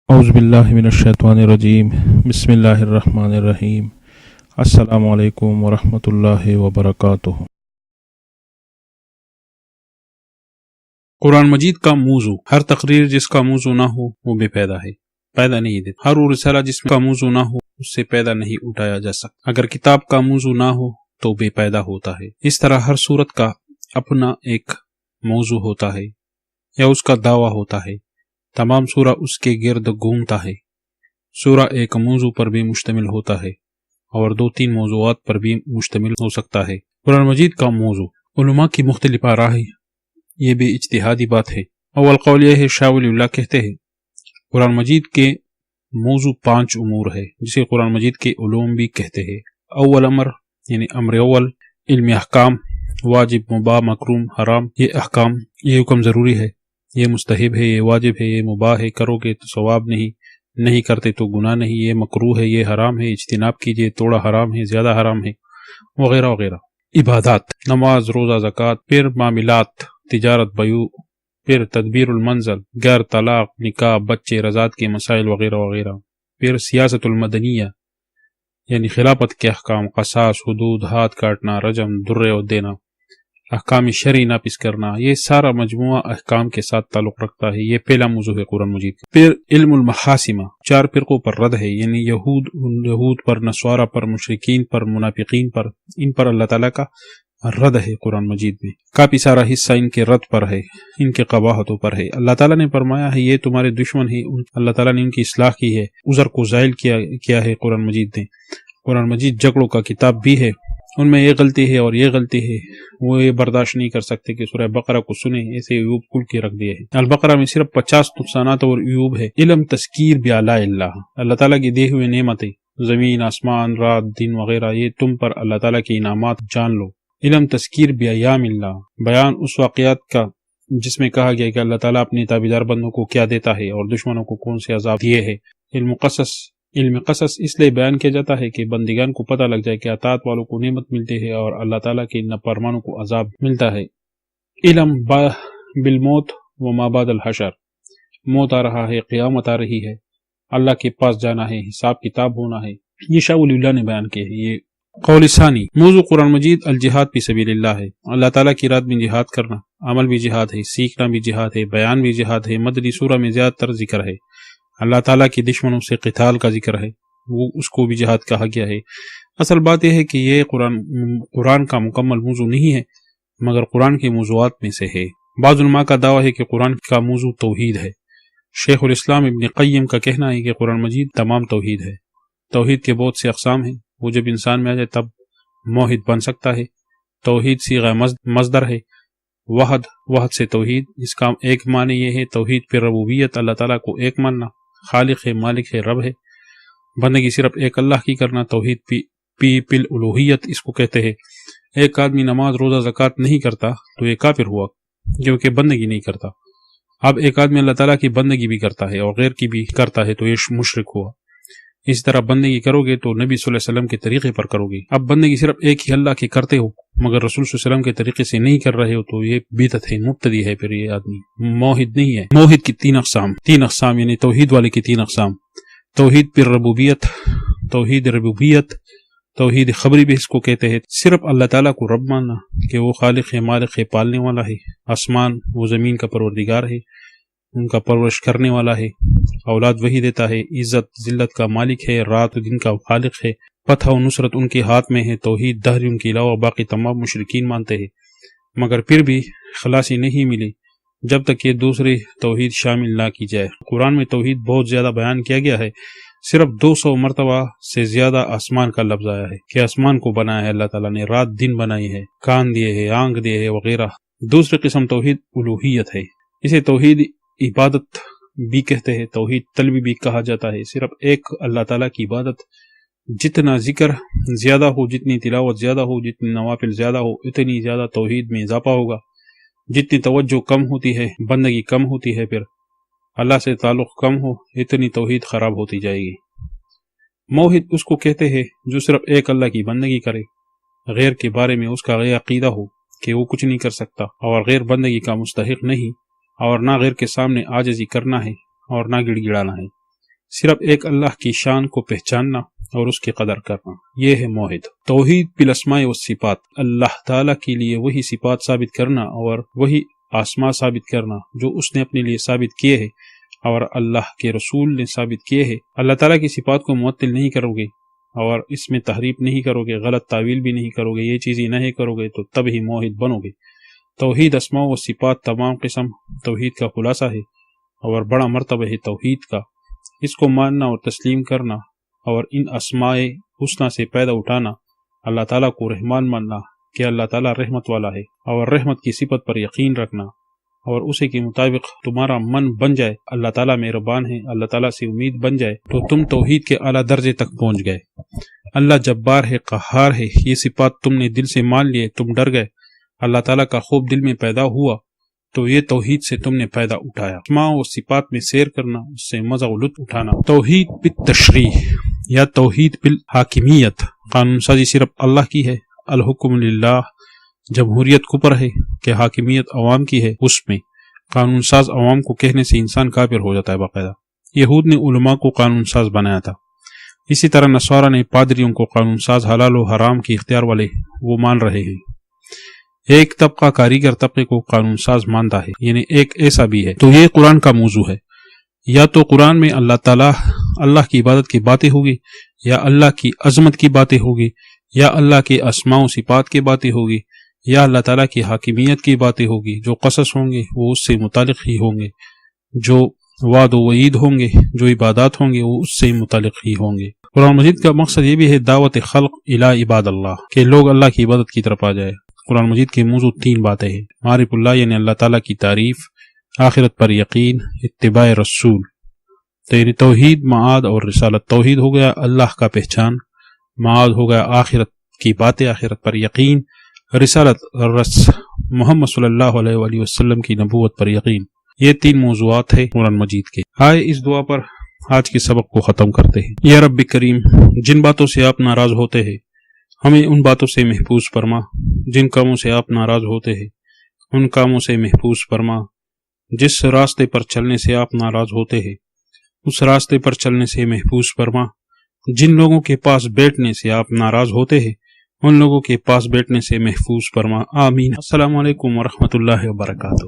اعوذ باللہ من الشیطان الرجیم بسم اللہ الرحمن الرحیم السلام علیکم ورحمۃ اللہ وبرکاتہ۔ قرآن مجید کا موضوع۔ ہر تقریر جس کا موضوع نہ ہو وہ بے پیدا ہے، پیدا نہیں دیتا۔ ہر رسالہ جس کا موضوع نہ ہو اس سے پیدا نہیں اٹھایا جا سکتا۔ اگر کتاب کا موضوع نہ ہو تو بے پیدا ہوتا ہے۔ اس طرح ہر صورت کا اپنا ایک موضوع ہوتا ہے یا اس کا دعویٰ ہوتا ہے۔ تمام سورہ اس کے گرد گھومتا ہے۔ سورہ ایک موضوع پر بھی مشتمل ہوتا ہے اور 2-3 موضوعات پر بھی مشتمل ہو سکتا ہے۔ قرآن مجید کا موضوع، علماء کی مختلف آراء، یہ بھی اجتہادی بات ہے۔ اول قول یہ ہے، شاہ ولی اللہ کہتے ہیں قرآن مجید کے موضوع 5 امور ہے، جسے قرآن مجید کے علوم بھی کہتے ہیں۔ اول امر یعنی امر اول، علم احکام، واجب، مباح، مکروہ، حرام۔ یہ احکام، یہ حکم ضروری ہے، یہ مستحب ہے، یہ واجب ہے، یہ مباح ہے، کرو گے تو ثواب نہیں کرتے تو گناہ نہیں، یہ مکروہ ہے، یہ حرام ہے، اجتناب کیجئے، تھوڑا حرام ہے، زیادہ حرام ہے، وغیرہ وغیرہ۔ عبادات، نماز، روزہ، زکوٰۃ، پھر معاملات، تجارت، بیوع، پھر تدبیر المنزل، غیر، طلاق، نکاح، بچے، رضاعت کے مسائل، وغیرہ وغیرہ۔ پھر سیاست المدنیہ یعنی خلافت کے احکام، قصاص، حدود، ہاتھ کاٹنا، رجم، درے دینا، احکام شرعی نافذ کرنا، یہ سارا مجموعہ احکام کے ساتھ تعلق رکھتا ہے۔ یہ پہلا موضوع ہے قرآن مجید کا۔ پھر علم المحاسمہ، 4 فرقوں پر رد ہے، یعنی یہود پر، نصارہ پر، مشرکین پر، منافقین پر، ان پر اللہ تعالیٰ کا رد ہے قرآن مجید میں۔ کافی سارا حصہ ان کے رد پر ہے، ان کے قباحتوں پر ہے۔ اللہ تعالیٰ نے فرمایا ہے یہ تمہارے دشمن ہیں، اللہ تعالیٰ نے ان کی اصلاح کی ہے، عذر کو زائل کیا ہے قرآن مجید نے۔ قرآن مجید جھگڑوں کا کتاب بھی ہے، ان میں یہ غلطی ہے اور یہ غلطی ہے، وہ یہ برداشت نہیں کر سکتے کہ سورہ بقرہ کو سنیں، ایسے عیوب کھل کے رکھ دیے ہیں۔ البقرہ میں صرف 50 نقصانات اور عیوب ہے۔ علم تذکیر بآلاء اللہ، اللہ تعالیٰ کی دی ہوئے نعمتیں، زمین، آسمان، رات، دن وغیرہ، یہ تم پر اللہ تعالیٰ کے انعامات جان لو۔ علم تذکیر بایام اللہ، بیان اس واقعات کا جس میں کہا گیا کہ اللہ تعالیٰ اپنے تابعدار بندوں کو کیا دیتا ہے اور دشمنوں کو کون سے عذاب دیے ہے۔ علم قصص اس لیے بیان کیا جاتا ہے کہ بندگان کو پتہ لگ جائے کہ اطاعت والوں کو نعمت ملتی ہے اور اللہ تعالیٰ کے نافرمانوں کو عذاب ملتا ہے۔ علم بالموت و ما بعد الحشر، موت آ رہا ہے، قیامت آ رہی ہے، اللہ کے پاس جانا ہے، حساب کتاب ہونا ہے، یہ شاہ ولی اللہ نے بیان کیے ہیں۔ یہ قول ثانی، موضوع قرآن مجید الجہاد فی سبیل اللہ ہے، اللہ تعالیٰ کی راہ میں جہاد کرنا، عمل بھی جہاد ہے، سیکھنا بھی جہاد ہے، بیان بھی جہاد ہے۔ مدنی سورہ میں زیادہ تر ذکر ہے، اللہ تعالیٰ کے دشمنوں سے قتال کا ذکر ہے، وہ اس کو بھی جہاد کہا گیا ہے۔ اصل بات یہ ہے کہ یہ قرآن کا مکمل موضوع نہیں ہے، مگر قرآن کے موضوعات میں سے ہے۔ بعض علماء کا دعویٰ ہے کہ قرآن کا موضوع توحید ہے۔ شیخ الاسلام ابن قیم کا کہنا ہے کہ قرآن مجید تمام توحید ہے۔ توحید کے بہت سے اقسام ہیں، وہ جب انسان میں آ جائے تب موحد بن سکتا ہے۔ توحید صیغہ مصدر ہے، وحد سے توحید، جس کا ایک معنی یہ ہے توحید پہ ربوبیت، اللہ تعالیٰ کو ایک ماننا، خالق ہے، مالک ہے، رب ہے، بندگی صرف ایک اللہ کی کرنا، توحید پی الوہیت اس کو کہتے ہیں۔ ایک آدمی نماز، روزہ، زکوٰۃ نہیں کرتا تو یہ کافر ہوا کیونکہ بندگی نہیں کرتا۔ اب ایک آدمی اللہ تعالیٰ کی بندگی بھی کرتا ہے اور غیر کی بھی کرتا ہے تو یہ مشرک ہوا۔ اسی طرح بندگی کرو گے تو نبی صلی اللہ علیہ وسلم کے طریقے پر کرو گے۔ اب بندگی صرف ایک ہی اللہ کی کرتے ہو مگر رسول صلی اللہ علیہ وسلم کے طریقے سے نہیں کر رہے ہو تو یہ بدعت ہے، مبتدی ہے، پھر یہ آدمی موحد نہیں ہے۔ موحد کی 3 اقسام یعنی توحید والے کی 3 اقسام، توحید پر ربوبیت، توحید خبری بھی اس کو کہتے ہیں، صرف اللہ تعالیٰ کو رب ماننا کہ وہ خالق ہے، مالک ہے، پالنے والا ہے، آسمان و زمین کا پروردگار ہے، ان کا پرورش کرنے والا ہے، اولاد وہی دیتا ہے، عزت ذلت کا مالک ہے، رات و دن کا خالق ہے، فتح و نصرت ان کے ہاتھ میں ہے۔ توحید دہری ان کے علاوہ باقی تمام مشرکین مانتے ہیں، مگر پھر بھی خلاصی نہیں ملی جب تک یہ دوسری توحید شامل نہ کی جائے۔ قرآن میں توحید بہت زیادہ بیان کیا گیا ہے، صرف 200 مرتبہ سے زیادہ آسمان کا لفظ آیا ہے کہ آسمان کو بنایا ہے اللہ تعالیٰ نے، رات دن بنائی ہے، کان دیے ہے، آنکھ دیے ہے، وغیرہ۔ دوسری قسم توحید الوہیت ہے، اسے توحید عبادت بھی کہتے ہیں، توحید طلبی بھی کہا جاتا ہے۔ صرف ایک اللہ تعالیٰ کی عبادت، جتنا ذکر زیادہ ہو، جتنی تلاوت زیادہ ہو، جتنی نوافل زیادہ ہو، اتنی زیادہ توحید میں اضافہ ہوگا۔ جتنی توجہ کم ہوتی ہے، بندگی کم ہوتی ہے، پھر اللہ سے تعلق کم ہو، اتنی توحید خراب ہوتی جائے گی۔ موحد اس کو کہتے ہیں جو صرف ایک اللہ کی بندگی کرے، غیر کے بارے میں اس کا یہ عقیدہ ہو کہ وہ کچھ نہیں کر سکتا اور غیر بندگی کا مستحق نہیں، اور نہ غیر کے سامنے عاجزی کرنا ہے اور نہ گڑ گڑانا ہے۔ صرف ایک اللہ کی شان کو پہچاننا اور اس کی قدر کرنا، یہ ہے موحد۔ توحید بالاسماء والصفات، اللہ تعالیٰ کے لیے وہی صفات ثابت کرنا اور وہی اسماء ثابت کرنا جو اس نے اپنے لیے ثابت کیے ہیں اور اللہ کے رسول نے ثابت کیے ہیں۔ اللہ تعالیٰ کی صفات کو معطل نہیں کرو گے اور اس میں تحریف نہیں کرو گے، غلط تعویل بھی نہیں کرو گے، یہ چیزیں نہیں کرو گے تو تب ہی موحد بنو گے۔ توحید اسماء و صفات تمام قسم توحید کا خلاصہ ہے اور بڑا مرتبہ ہے توحید کا۔ اس کو ماننا اور تسلیم کرنا اور ان اسماء حسنہ سے پیدا اٹھانا، اللہ تعالیٰ کو رحمان ماننا کہ اللہ تعالیٰ رحمت والا ہے اور رحمت کی صفت پر یقین رکھنا اور اسی کے مطابق تمہارا من بن جائے، اللہ تعالیٰ مہربان ہے، اللہ تعالیٰ سے امید بن جائے تو تم توحید کے اعلیٰ درجے تک پہنچ گئے۔ اللہ جبار ہے، قہار ہے، یہ صفات تم نے دل سے مان لیے، تم ڈر گئے، اللہ تعالیٰ کا خوف دل میں پیدا ہوا تو یہ توحید سے تم نے فائدہ اٹھایا۔ اسماء و صفات میں سیر کرنا، اس سے مزہ و لطف اٹھانا۔ توحید بالتشریح یا توحید بالحاکمیت، قانون سازی صرف اللہ کی ہے، الحکم للہ، جمہوریت کفر ہے کہ حاکمیت عوام کی ہے، اس میں قانون ساز عوام کو کہنے سے انسان کافر ہو جاتا ہے باقاعدہ۔ یہود نے علماء کو قانون ساز بنایا تھا، اسی طرح نصارہ نے پادریوں کو قانون ساز، حلال و حرام کے اختیار والے وہ مان رہے ہیں۔ ایک طبقہ کاریگر طبقے کو قانون ساز مانتا ہے، یعنی ایک ایسا بھی ہے۔ تو یہ قرآن کا موضوع ہے، یا تو قرآن میں اللہ تعالیٰ اللہ کی عبادت کی باتیں ہوگی، یا اللہ کی عظمت کی باتیں ہوگی، یا اللہ کے اسماء و صفات کی باتیں ہوگی، یا اللہ تعالیٰ کی حاکمیت کی باتیں ہوگی۔ جو قصص ہوں گے وہ اس سے متعلق ہی ہوں گے، جو وعد و وعید ہوں گے، جو عبادات ہوں گے وہ اس سے متعلق ہی ہوں گے۔ قرآن مجید کا مقصد یہ بھی ہے دعوت خلق الی عباد اللہ، کہ لوگ اللہ کی عبادت کی طرف آ جائے۔ قرآن مجید کے موضوع 3 باتیں ہیں: معرفت اللہ یعنی اللہ تعالیٰ کی تعریف، آخرت پر یقین، اتباع رسول۔ تو یعنی توحید، معاد اور رسالت۔ توحید ہو گیا اللہ کا پہچان، معاد ہو گیا آخرت کی باتیں، آخرت پر یقین، رسالت محمد صلی اللہ علیہ وآلہ وسلم کی نبوت پر یقین۔ یہ 3 موضوعات ہیں قرآن مجید کے۔ آئے اس دعا پر آج کے سبق کو ختم کرتے ہیں۔ یا رب کریم، جن باتوں سے آپ ناراض ہوتے ہیں ہمیں ان باتوں سے محفوظ فرما، جن کاموں سے آپ ناراض ہوتے ہیں ان کاموں سے محفوظ فرما، جس راستے پر چلنے سے آپ ناراض ہوتے ہیں اس راستے پر چلنے سے محفوظ فرما، جن لوگوں کے پاس بیٹھنے سے آپ ناراض ہوتے ہیں ان لوگوں کے پاس بیٹھنے سے محفوظ فرما، آمین۔ السلام علیکم ورحمۃ اللہ وبرکاتہ۔